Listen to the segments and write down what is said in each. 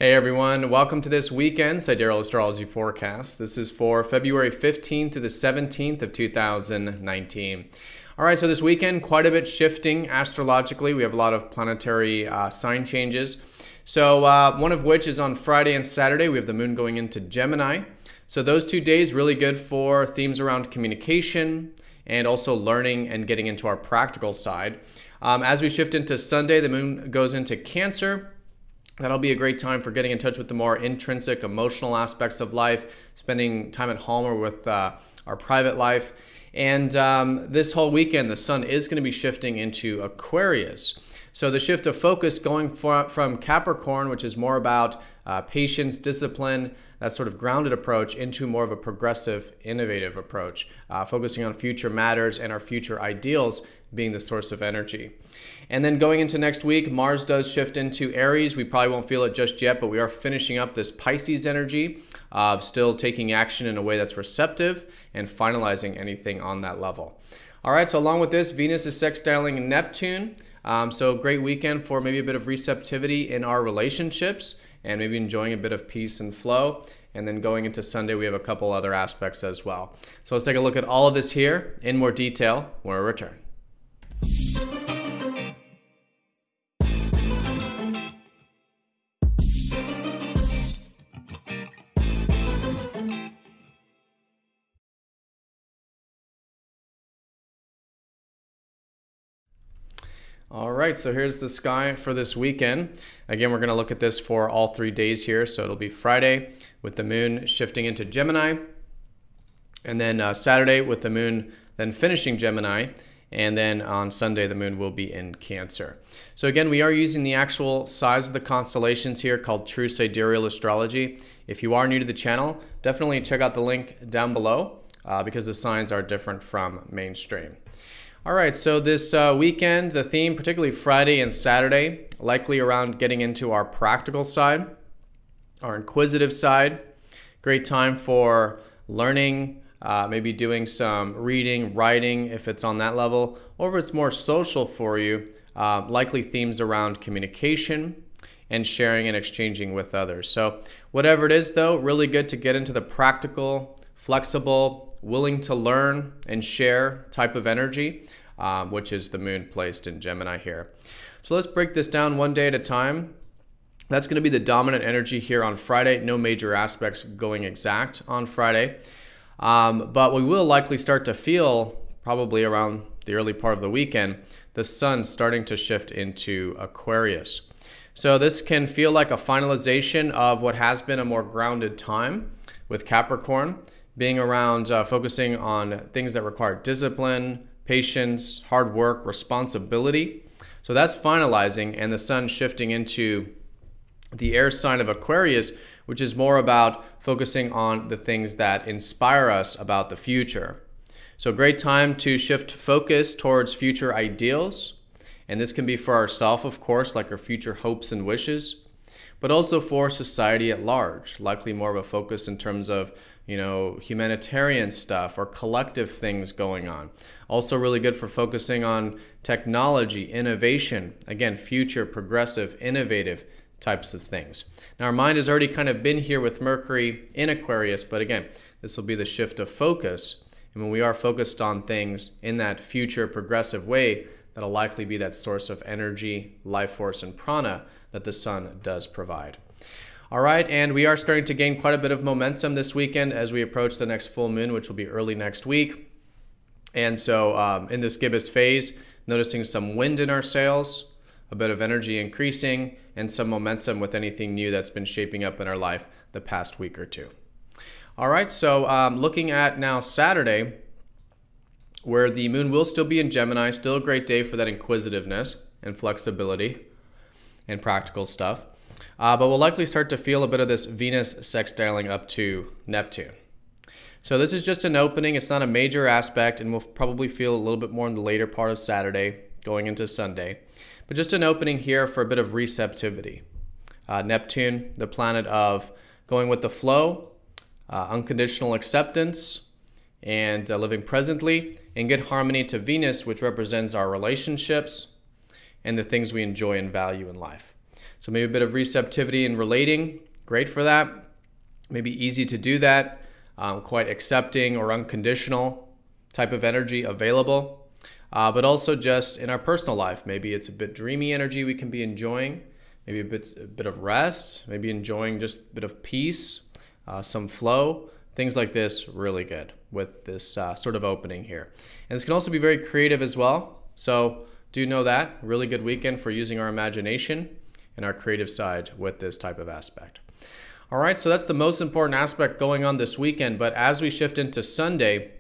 Hey everyone, welcome to this weekend Sidereal Astrology forecast. This is for February 15th to the 17th of 2019. All right, so this weekend, quite a bit shifting astrologically. We have a lot of planetary sign changes. So one of which is on Friday and Saturday. We have the moon going into Gemini. So those 2 days really good for themes around communication and also learning and getting into our practical side. As we shift into Sunday, the moon goes into Cancer. That'll be a great time for getting in touch with the more intrinsic emotional aspects of life, spending time at home or with our private life. And this whole weekend, the sun is going to be shifting into Aquarius. So the shift of focus going from Capricorn, which is more about patience, discipline, that sort of grounded approach, into more of a progressive, innovative approach, focusing on future matters and our future ideals being the source of energy. And then going into next week, Mars does shift into Aries. We probably won't feel it just yet, but we are finishing up this Pisces energy of still taking action in a way that's receptive and finalizing anything on that level. All right, so along with this, Venus is sextiling Neptune. So great weekend for maybe a bit of receptivity in our relationships and maybe enjoying a bit of peace and flow. And then going into Sunday, we have a couple other aspects as well. So let's take a look at all of this here in more detail when we return. All right, so here's the sky for this weekend. Again, we're going to look at this for all 3 days here. So it'll be Friday with the moon shifting into Gemini, and then Saturday with the moon then finishing Gemini, and then on Sunday the moon will be in Cancer. So again, we are using the actual size of the constellations here called True Sidereal Astrology. If you are new to the channel, definitely check out the link down below because the signs are different from mainstream. All right, so this weekend, the theme, particularly Friday and Saturday, likely around getting into our practical side, our inquisitive side. Great time for learning, maybe doing some reading, writing, if it's on that level, or if it's more social for you, likely themes around communication and sharing and exchanging with others. So whatever it is, though, really good to get into the practical, flexible, willing to learn and share type of energy, which is the moon placed in Gemini here. So let's break this down one day at a time. That's going to be the dominant energy here on Friday. No major aspects going exact on Friday. But we will likely start to feel, probably around the early part of the weekend, the sun starting to shift into Aquarius. So this can feel like a finalization of what has been a more grounded time with Capricorn, being around focusing on things that require discipline, patience, hard work, responsibility. So that's finalizing, and the sun shifting into the air sign of Aquarius, which is more about focusing on the things that inspire us about the future. So great time to shift focus towards future ideals. And this can be for ourselves, of course, like our future hopes and wishes, but also for society at large, likely more of a focus in terms of, humanitarian stuff or collective things going on. Also really good for focusing on technology, innovation, again, future, progressive, innovative types of things. Now our mind has already kind of been here with Mercury in Aquarius, but again, this will be the shift of focus. And when we are focused on things in that future progressive way, that'll likely be that source of energy, life force, and prana that the sun does provide. All right, and we are starting to gain quite a bit of momentum this weekend as we approach the next full moon, which will be early next week. And so in this gibbous phase, noticing some wind in our sails, a bit of energy increasing, and some momentum with anything new that's been shaping up in our life the past week or two. All right, so looking at now Saturday, where the moon will still be in Gemini, still a great day for that inquisitiveness and flexibility and practical stuff. But we'll likely start to feel a bit of this Venus sextiling up to Neptune. So this is just an opening. It's not a major aspect, and we'll probably feel a little bit more in the later part of Saturday going into Sunday. But just an opening here for a bit of receptivity. Neptune, the planet of going with the flow, unconditional acceptance, and living presently in good harmony to Venus, which represents our relationships and the things we enjoy and value in life. So maybe a bit of receptivity in relating, great for that. Maybe easy to do that, quite accepting or unconditional type of energy available. But also just in our personal life, maybe it's a bit dreamy energy we can be enjoying, maybe a bit of rest, maybe enjoying just a bit of peace, some flow, things like this, really good with this sort of opening here. And this can also be very creative as well. So do know that, really good weekend for using our imagination and our creative side with this type of aspect. All right, so that's the most important aspect going on this weekend. But as we shift into Sunday,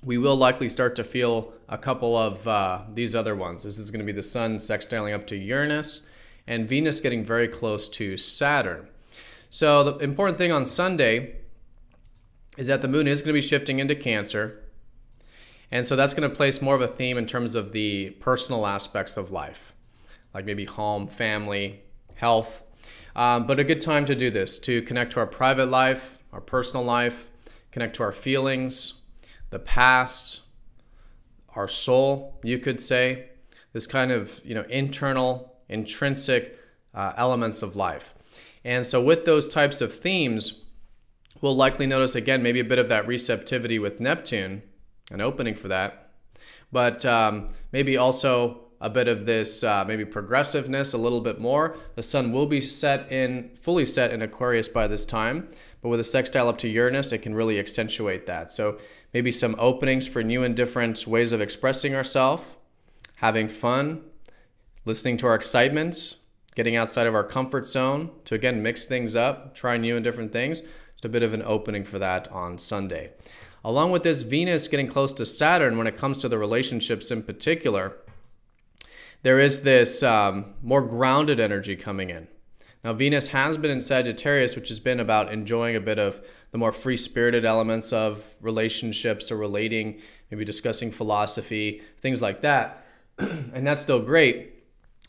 we will likely start to feel a couple of these other ones. This is going to be the Sun sextiling up to Uranus and Venus getting very close to Saturn. So the important thing on Sunday is that the moon is going to be shifting into Cancer. And so that's going to place more of a theme in terms of the personal aspects of life, like maybe home, family, health. But a good time to do this, to connect to our private life, our personal life, connect to our feelings, the past, our soul, you could say, this kind of internal, intrinsic elements of life. And so with those types of themes, we'll likely notice, again, maybe a bit of that receptivity with Neptune, an opening for that, but maybe also a bit of this maybe progressiveness a little bit more. The Sun will be fully set in Aquarius by this time, but with a sextile up to Uranus, it can really accentuate that. So maybe some openings for new and different ways of expressing ourselves, having fun, listening to our excitements, getting outside of our comfort zone to, again, mix things up, try new and different things. Just a bit of an opening for that on Sunday. Along with this, Venus getting close to Saturn when it comes to the relationships in particular, there is this more grounded energy coming in. Now, Venus has been in Sagittarius, which has been about enjoying a bit of the more free-spirited elements of relationships or relating, maybe discussing philosophy, things like that. And that's still great.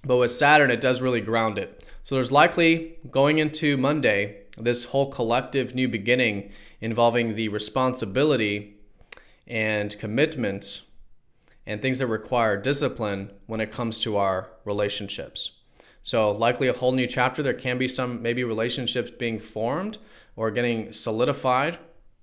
But with Saturn, it does really ground it. So there's likely, going into Monday, this whole collective new beginning involving the responsibility and commitment and things that require discipline when it comes to our relationships. So likely a whole new chapter. There can be some maybe relationships being formed or getting solidified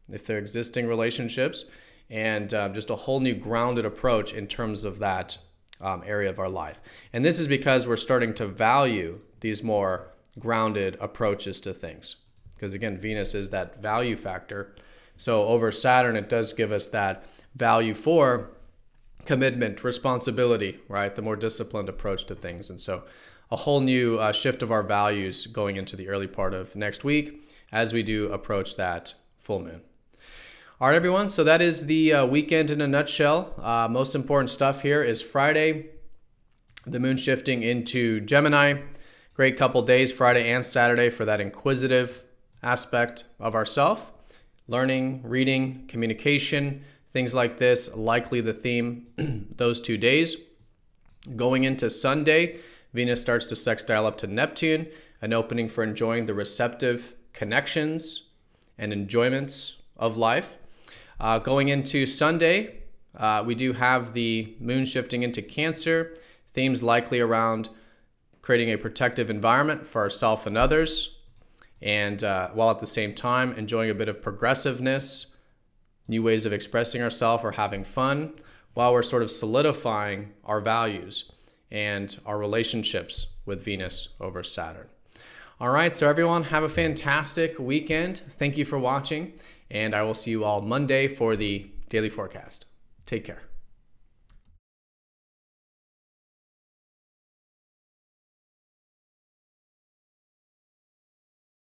if they're existing relationships, and just a whole new grounded approach in terms of that area of our life. And this is because we're starting to value these more grounded approaches to things. Because again, Venus is that value factor. So over Saturn, it does give us that value for commitment, responsibility, right? The more disciplined approach to things. And so a whole new shift of our values going into the early part of next week as we do approach that full moon. All right, everyone. So that is the weekend in a nutshell. Most important stuff here is Friday, the moon shifting into Gemini. Great couple days, Friday and Saturday, for that inquisitive aspect of ourself. Learning, reading, communication, things like this, likely the theme those 2 days. Going into Sunday, Venus starts to sextile up to Neptune, an opening for enjoying the receptive connections and enjoyments of life. Going into Sunday, we do have the moon shifting into Cancer, themes likely around creating a protective environment for ourselves and others, and while at the same time enjoying a bit of progressiveness, new ways of expressing ourselves or having fun, while we're sort of solidifying our values and our relationships with Venus over Saturn. All right, so everyone, have a fantastic weekend. Thank you for watching, and I will see you all Monday for the daily forecast. Take care.